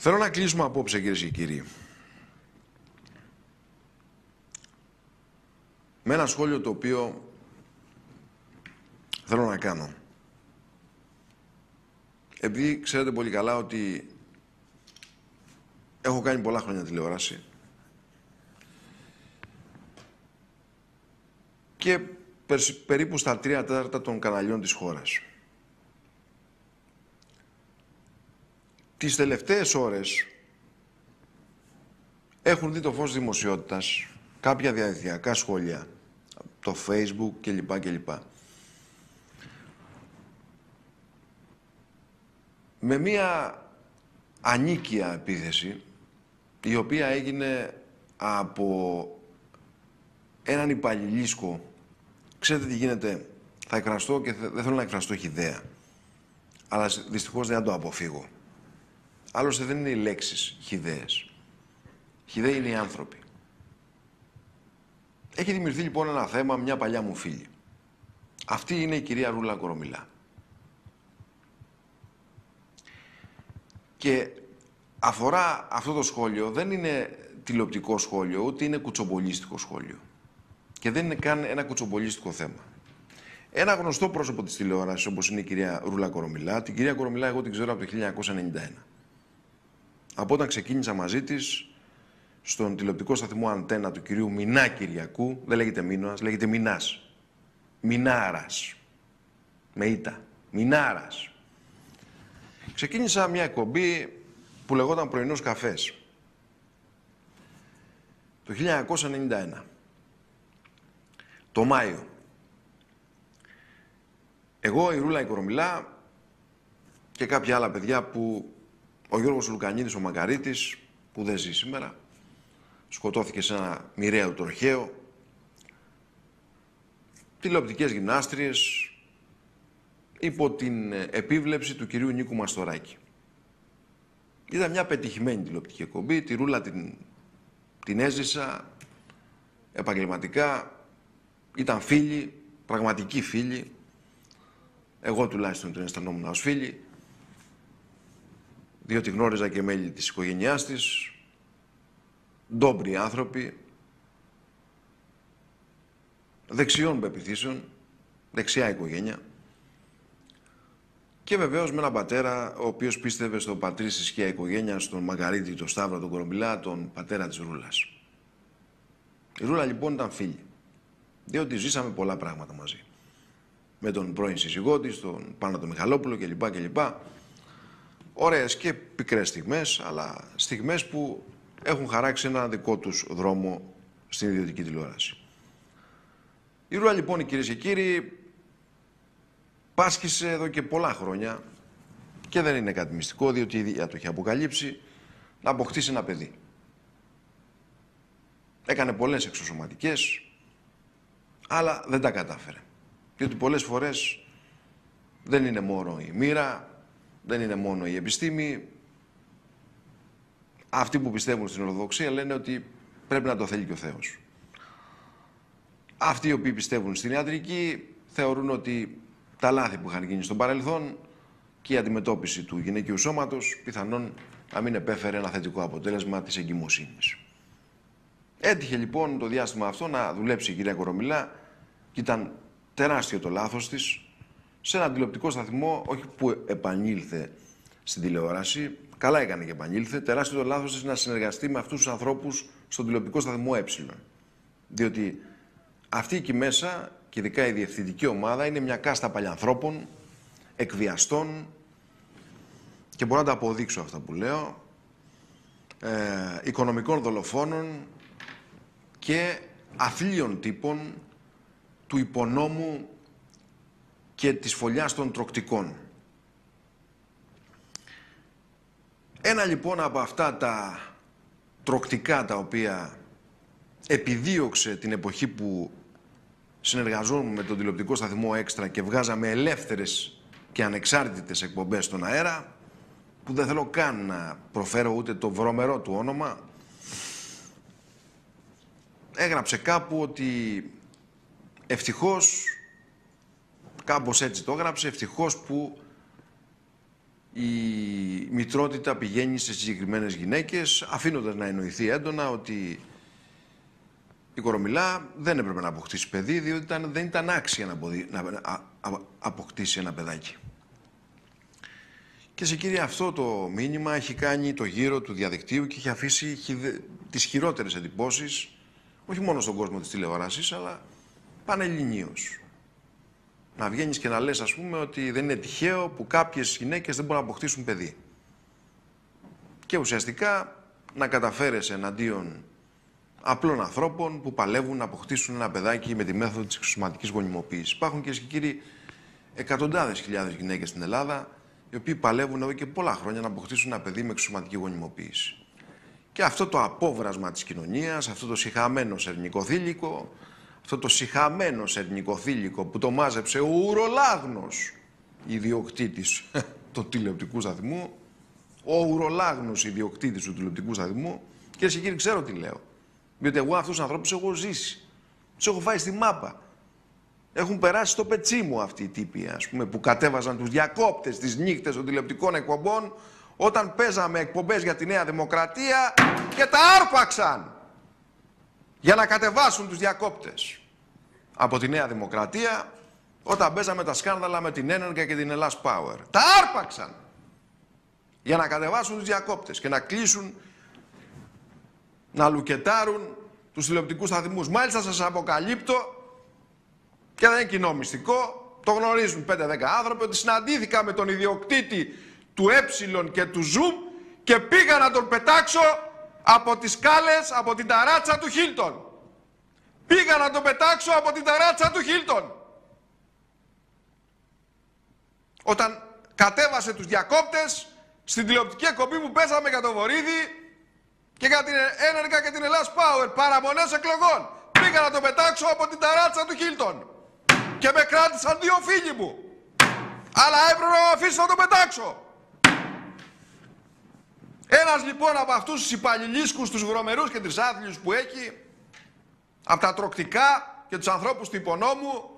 Θέλω να κλείσουμε απόψε, κυρίες και κύριοι, με ένα σχόλιο το οποίο θέλω να κάνω. Επειδή ξέρετε πολύ καλά ότι έχω κάνει πολλά χρόνια τηλεόραση και περίπου στα 3/4 των καναλιών της χώρας. Τις τελευταίες ώρες έχουν δει το φως δημοσιότητας κάποια διαδικτυακά σχόλια, το Facebook κλπ. Με μία ανίκεια επίθεση, η οποία έγινε από έναν υπαλληλίσκο. Ξέρετε τι γίνεται, θα εκφραστώ και δεν θέλω να εκφραστώ χυδαία, αλλά δυστυχώς δεν θα το αποφύγω. Άλλωστε δεν είναι οι λέξεις χυδαίες. Χυδαίοι είναι οι άνθρωποι. Έχει δημιουργηθεί λοιπόν ένα θέμα, μια παλιά μου φίλη. Αυτή είναι η κυρία Ρούλα Κορομιλά. Και αφορά αυτό το σχόλιο, δεν είναι τηλεοπτικό σχόλιο, ούτε είναι κουτσομπολίστικο σχόλιο. Και δεν είναι καν ένα κουτσομπολίστικο θέμα. Ένα γνωστό πρόσωπο της τηλεόρασης, όπως είναι η κυρία Ρούλα Κορομιλά, την κυρία Κορομιλά εγώ την ξέρω από το 1991. Από όταν ξεκίνησα μαζί της στον τηλεοπτικό σταθμό Αντένα του κυρίου Μινά Κυριακού, δεν λέγεται Μίνωας, λέγεται Μινάς. Μινάρας. Με ήττα. Μινάρας. Ξεκίνησα μια εκπομπή που λεγόταν Πρωινός Καφές. Το 1991. Το Μάιο. Εγώ, η Ρούλα η Κορομιλά και κάποια άλλα παιδιά που ο Γιώργος Λουκανίδης, ο Μακαρίτης, που δεν ζει σήμερα, σκοτώθηκε σε ένα μοιραίο τροχαίο, τηλεοπτικές γυμνάστριες, υπό την επίβλεψη του κυρίου Νίκου Μαστοράκη. Ήταν μια πετυχημένη τηλεοπτική εκπομπή, τη Ρούλα την έζησα επαγγελματικά, ήταν φίλοι, πραγματικοί φίλοι, εγώ τουλάχιστον την αισθανόμουν ως φίλη, διότι γνώριζα και μέλη της οικογένειάς της, ντόμπροι άνθρωποι, δεξιών πεποιθήσεων, δεξιά οικογένεια και βεβαίως με έναν πατέρα ο οποίος πίστευε στο πατρί στη σκιά οικογένεια, στον Μαγκαρίτη, τον Σταύρο, τον Κορομιλά, τον πατέρα της Ρούλας. Η Ρούλα λοιπόν ήταν φίλη, διότι ζήσαμε πολλά πράγματα μαζί. Με τον πρώην σύζυγό της, τον Πάνο τον Μιχαλόπουλο κλπ. Ωραίες και πικρές στιγμές, αλλά στιγμές που έχουν χαράξει ένα δικό τους δρόμο στην ιδιωτική τηλεόραση. Η Ρούλα λοιπόν, κυρίες και κύριοι, πάσχησε εδώ και πολλά χρόνια και δεν είναι κάτι μυστικό, διότι η ίδια το είχε αποκαλύψει, να αποκτήσει ένα παιδί. Έκανε πολλές εξωσωματικές, αλλά δεν τα κατάφερε. Διότι πολλές φορές δεν είναι μόνο η μοίρα, δεν είναι μόνο η επιστήμη. Αυτοί που πιστεύουν στην Ορθοδοξία λένε ότι πρέπει να το θέλει και ο Θεός. Αυτοί οι οποίοι πιστεύουν στην ιατρική θεωρούν ότι τα λάθη που είχαν γίνει στο παρελθόν και η αντιμετώπιση του γυναικείου σώματος πιθανόν να μην επέφερε ένα θετικό αποτέλεσμα της εγκυμοσύνης. Έτυχε λοιπόν το διάστημα αυτό να δουλέψει η κυρία Κορομιλά και ήταν τεράστιο το λάθος της σε έναν τηλεοπτικό σταθμό, όχι που επανήλθε στην τηλεόραση, καλά έκανε και επανήλθε, τεράστιο το λάθος της να συνεργαστεί με αυτούς τους ανθρώπους στον τηλεοπτικό σταθμό Ε. Διότι αυτή εκεί μέσα, και ειδικά η διευθυντική ομάδα, είναι μια κάστα παλιανθρώπων, εκβιαστών, και μπορώ να τα αποδείξω αυτά που λέω, οικονομικών δολοφόνων και αθλίων τύπων του υπονόμου και της φωλιάς των τροκτικών. Ένα λοιπόν από αυτά τα τροκτικά τα οποία επιδίωξε την εποχή που συνεργαζόμουν με τον τηλεοπτικό σταθμό Έξτρα και βγάζαμε ελεύθερες και ανεξάρτητες εκπομπές στον αέρα, που δεν θέλω καν να προφέρω ούτε το βρωμερό του όνομα, έγραψε κάπου ότι ευτυχώς, κάπως έτσι το έγραψε, ευτυχώς που η μητρότητα πηγαίνει σε συγκεκριμένες γυναίκες, αφήνοντας να εννοηθεί έντονα ότι η Κορομιλά δεν έπρεπε να αποκτήσει παιδί, διότι δεν ήταν άξια να αποκτήσει ένα παιδάκι. Και σε κύριε, αυτό το μήνυμα έχει κάνει το γύρο του διαδικτύου και έχει αφήσει τις χειρότερες εντυπώσεις, όχι μόνο στον κόσμο της τηλεόρασης, αλλά πανελληνίως. Να βγαίνεις και να λες, ας πούμε, ότι δεν είναι τυχαίο που κάποιες γυναίκες δεν μπορούν να αποκτήσουν παιδί. Και ουσιαστικά να καταφέρεσαι εναντίον απλών ανθρώπων που παλεύουν να αποκτήσουν ένα παιδάκι με τη μέθοδο της εξωσωματικής γονιμοποίησης. Υπάρχουν, κυρίες και κύριοι, εκατοντάδες χιλιάδες γυναίκες στην Ελλάδα, οι οποίοι παλεύουν εδώ και πολλά χρόνια να αποκτήσουν ένα παιδί με εξωσωματική γονιμοποίηση. Και αυτό το απόβρασμα της κοινωνίας, αυτό το σιχαμένο σερνικοθήλικο, αυτό το σιχαμένο σερνικοθήλικο που το μάζεψε ο ουρολάγνος ιδιοκτήτης του τηλεοπτικού σταθμού, ο ουρολάγνος ιδιοκτήτης του τηλεοπτικού σταθμού, κυρίες και κύριοι, ξέρω τι λέω. Διότι εγώ αυτούς τους ανθρώπους έχω ζήσει. Τους έχω φάει στη μάπα. Έχουν περάσει στο πετσί μου αυτοί οι τύποι, ας πούμε, που κατέβαζαν τους διακόπτες τις νύχτες των τηλεοπτικών εκπομπών όταν παίζαμε εκπομπές για τη Νέα Δημοκρατία και τα άρπαξαν για να κατεβάσουν τους διακόπτες από τη Νέα Δημοκρατία όταν παίζαμε τα σκάνδαλα με την Ένεργα και την Ελλάς Power. Τα άρπαξαν για να κατεβάσουν τους διακόπτες και να κλείσουν, να λουκετάρουν τους τηλεοπτικούς σταθμούς. Μάλιστα σας αποκαλύπτω, και δεν είναι κοινό μυστικό, το γνωρίζουν 5-10 άνθρωποι, ότι συναντήθηκα με τον ιδιοκτήτη του Ε και του Zoom και πήγα να τον πετάξω από τις σκάλες, από την ταράτσα του Χίλτον. Πήγα να τον πετάξω από την ταράτσα του Χίλτον. Όταν κατέβασε τους διακόπτες στην τηλεοπτική εκπομπή που παίζαμε για το Βορίδη και για την Ένεργα και την Ελλάς Power, παραμονές εκλογών. Πήγα να τον πετάξω από την ταράτσα του Χίλτον. Και με κράτησαν 2 φίλοι μου. Αλλά έπρεπε να με αφήσει να τον πετάξω. Ένας λοιπόν από αυτούς τους υπαλληλίσκους, τους βρωμερούς και τρισάθλιους που έχει, από τα τροκτικά και τους ανθρώπους του υπονόμου,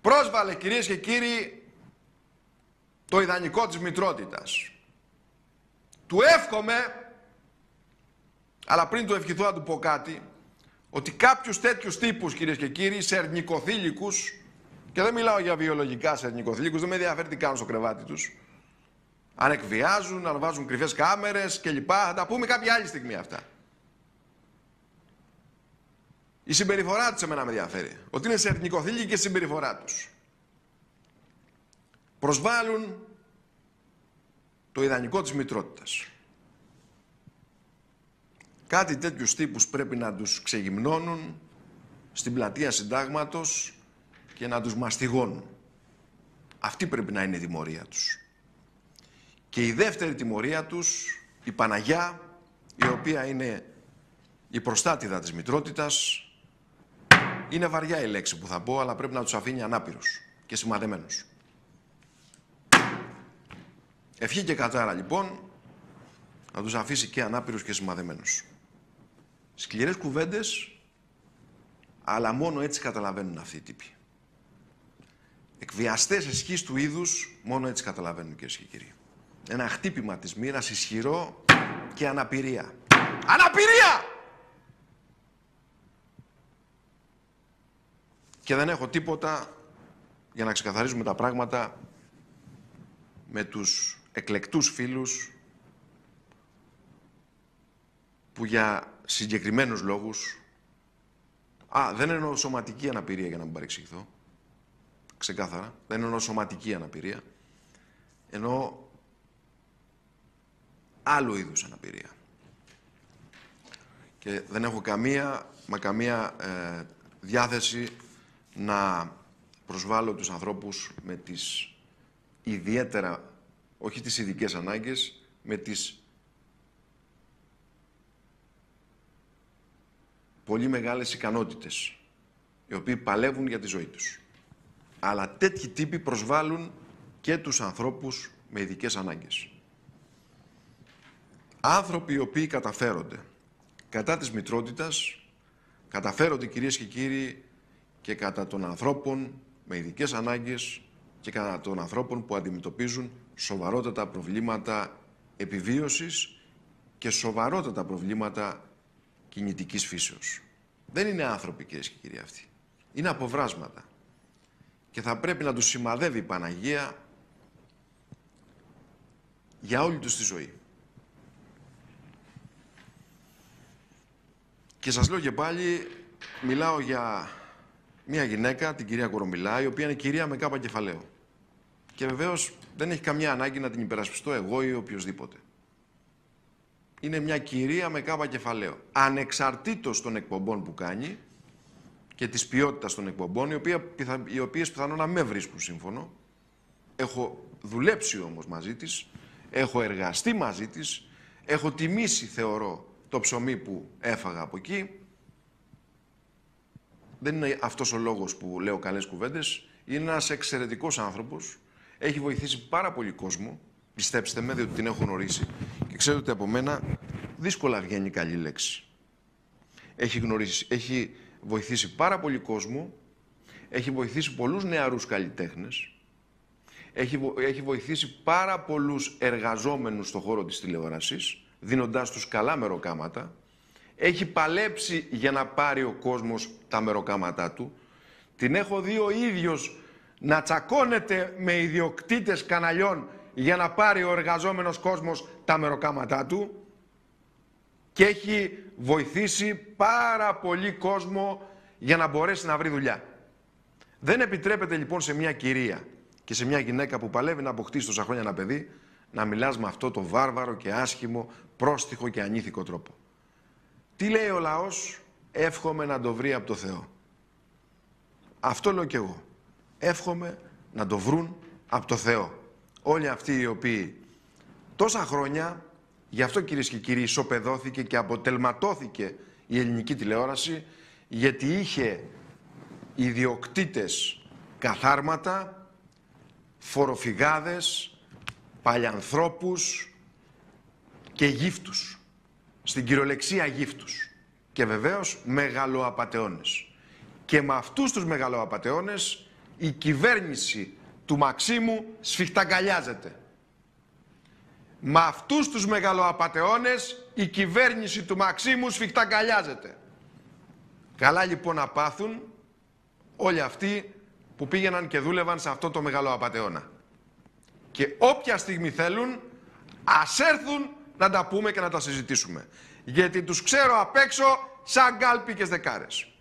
πρόσβαλε, κυρίες και κύριοι, το ιδανικό της μητρότητας. Του εύχομαι, αλλά πριν του ευχηθώ να του πω κάτι, ότι κάποιους τέτοιους τύπους, κυρίες και κύριοι, σερνικοθήλικους, και δεν μιλάω για βιολογικά σερνικοθήλικους, δεν με ενδιαφέρει τι κάνουν στο κρεβάτι τους, αν εκβιάζουν, αν βάζουν κρυφές κάμερες κλπ. Θα τα πούμε κάποια άλλη στιγμή αυτά. Η συμπεριφορά τους εμένα με ενδιαφέρει. Ότι είναι σερνικοθήλικοι και η συμπεριφορά τους. Προσβάλλουν το ιδανικό της μητρότητας. Κάτι τέτοιους τύπους πρέπει να τους ξεγυμνώνουν στην πλατεία Συντάγματος και να τους μαστιγώνουν. Αυτή πρέπει να είναι η τιμωρία τους. Και η δεύτερη τιμωρία τους, η Παναγιά, η οποία είναι η προστάτηδα της μητρότητας, είναι βαριά η λέξη που θα πω, αλλά πρέπει να τους αφήνει ανάπηρους και σημαδεμένους. Ευχή και κατάρα λοιπόν, να τους αφήσει και ανάπηρους και σημαδεμένους. Σκληρές κουβέντες, αλλά μόνο έτσι καταλαβαίνουν αυτοί οι τύποι. Εκβιαστές εσχείς του είδους, μόνο έτσι καταλαβαίνουν, κυρίες και κύριοι. Ένα χτύπημα της μοίρας ισχυρό και αναπηρία. Αναπηρία! Και δεν έχω τίποτα για να ξεκαθαρίζουμε τα πράγματα με τους εκλεκτούς φίλους που για συγκεκριμένους λόγους, δεν εννοώ σωματική αναπηρία για να μην παρεξηγηθώ, ξεκάθαρα, δεν εννοώ σωματική αναπηρία, εννοώ άλλου είδους αναπηρία. Και δεν έχω καμία διάθεση να προσβάλλω τους ανθρώπους με τις ιδιαίτερα, όχι τις ειδικές ανάγκες, με τις πολύ μεγάλες ικανότητες, οι οποίοι παλεύουν για τη ζωή τους. Αλλά τέτοιοι τύποι προσβάλλουν και τους ανθρώπους με ειδικές ανάγκες. Άνθρωποι οι οποίοι καταφέρονται κατά της μητρότητας, καταφέρονται, κυρίες και κύριοι, και κατά των ανθρώπων με ειδικές ανάγκες και κατά των ανθρώπων που αντιμετωπίζουν σοβαρότατα προβλήματα επιβίωσης και σοβαρότατα προβλήματα κινητικής φύσεως. Δεν είναι άνθρωποι, κυρίες και κύριοι, αυτοί. Είναι αποβράσματα. Και θα πρέπει να τους σημαδεύει η Παναγία για όλη τους τη ζωή. Και σας λέω και πάλι, μιλάω για μια γυναίκα, την κυρία Κορομιλά, η οποία είναι κυρία με κάπα κεφαλαίο. Και βεβαίως δεν έχει καμιά ανάγκη να την υπερασπιστώ εγώ ή οποιοσδήποτε. Είναι μια κυρία με κάπα κεφαλαίο. Ανεξαρτήτως των εκπομπών που κάνει και της ποιότητας των εκπομπών, οι οποίες πιθανόν να με βρίσκουν σύμφωνο. Έχω δουλέψει όμως μαζί της, έχω εργαστεί μαζί της, έχω τιμήσει, θεωρώ, το ψωμί που έφαγα από εκεί. Δεν είναι αυτός ο λόγος που λέω καλές κουβέντες. Είναι ένας εξαιρετικός άνθρωπος. Έχει βοηθήσει πάρα πολύ κόσμο. Πιστέψτε με, διότι την έχω γνωρίσει. Και ξέρετε ότι από μένα δύσκολα βγαίνει καλή λέξη. Έχει βοηθήσει πάρα πολύ κόσμο. Έχει βοηθήσει πολλούς νεαρούς καλλιτέχνες. Έχει βοηθήσει πάρα πολλούς εργαζόμενους στον χώρο της τηλεόρασης, δίνοντάς τους καλά μεροκάματα. Έχει παλέψει για να πάρει ο κόσμος τα μεροκάματά του. Την έχω δει ο ίδιος να τσακώνεται με ιδιοκτήτες καναλιών για να πάρει ο εργαζόμενος κόσμος τα μεροκάματά του. Και έχει βοηθήσει πάρα πολύ κόσμο για να μπορέσει να βρει δουλειά. Δεν επιτρέπεται λοιπόν σε μια κυρία και σε μια γυναίκα που παλεύει να αποκτήσει τόσα χρόνια ένα παιδί, να μιλάς με αυτό το βάρβαρο και άσχημο, πρόστιχο και ανήθικο τρόπο. Τι λέει ο λαός? Εύχομαι να το βρει από το Θεό. Αυτό λέω κι εγώ. Εύχομαι να το βρουν από το Θεό. Όλοι αυτοί οι οποίοι τόσα χρόνια, γι' αυτό κυρίες και κύριοι ισοπεδώθηκε και αποτελματώθηκε η ελληνική τηλεόραση, γιατί είχε ιδιοκτήτες καθάρματα, φοροφυγάδες, παλιανθρώπους και γύφτους. Στην κυριολεξία γύφτους. Και βεβαίως μεγαλοαπατεώνες. Και με αυτούς τους μεγαλοαπατεώνες η κυβέρνηση του Μαξίμου σφιχταγκαλιάζεται. Με αυτούς τους μεγαλοαπατεώνες η κυβέρνηση του Μαξίμου σφιχταγκαλιάζεται. Καλά λοιπόν να πάθουν όλοι αυτοί που πήγαιναν και δούλευαν σε αυτό το μεγαλοαπατεώνα. Και όποια στιγμή θέλουν, ας έρθουν να τα πούμε και να τα συζητήσουμε. Γιατί τους ξέρω απ' έξω σαν γκάλπικες δεκάρες.